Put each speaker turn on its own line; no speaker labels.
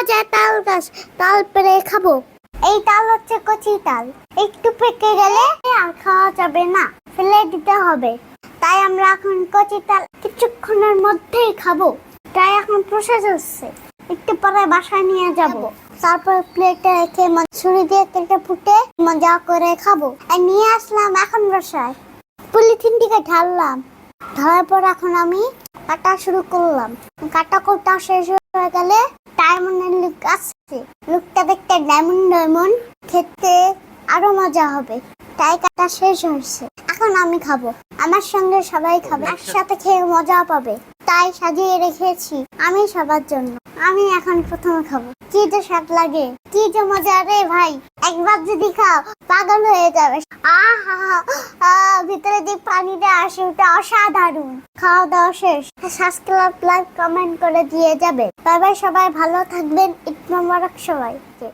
মজার তাল গাছ, তাল পেড়ে খাবো। এই তাল হচ্ছে কচি তাল, একটু পেকে গেলে আর খাওয়া যাবে না, ফেলে দিতে হবে। তাই আমরা এখন কচি তাল কিছুক্ষণের মধ্যেই খাবো। তাই এখন প্রসেস হচ্ছে, একটু পরে বাসায় নিয়ে যাব, তারপর প্লেটে রেখে ছুরি দিয়ে কেটে ফুটে মজা করে খাবো। আর নিয়ে আসলাম এখন বাসায়, পলিথিন থেকে ঢাললাম, ঢালার পর এখন আমি কাটা শুরু করলাম। কাটা কোটা শেষ হয়ে গেলে ডায়মন্ডের লুক আসছে, লুকটা দেখতে ডায়মন্ড ডায়মন্ড, খেতে আরো মজা হবে। তাই কাটা শেষ হয়েছে, এখন আমি খাবো, আমার সঙ্গে সবাই খাবে, একসাথে খেয়ে মজা পাবে। তাই সাজিয়ে রেখেছি আমি সবার জন্য। আমি এখন প্রথমে খাবো। কি যে স্বাদ লাগে, কি যে মজা রে ভাই, একবার যদি খাও পাগল হয়ে যাবে। আহা, ভিতরে যে পানিটা আসে ওটা অসাধারণ। খাওয়া দাওয়া শেষ, সাবস্ক্রাইব লাইক কমেন্ট করে দিয়ে যাবে। বাই বাই, সবাই ভালো থাকবেন। ঈদ মোবারক সবাইকে।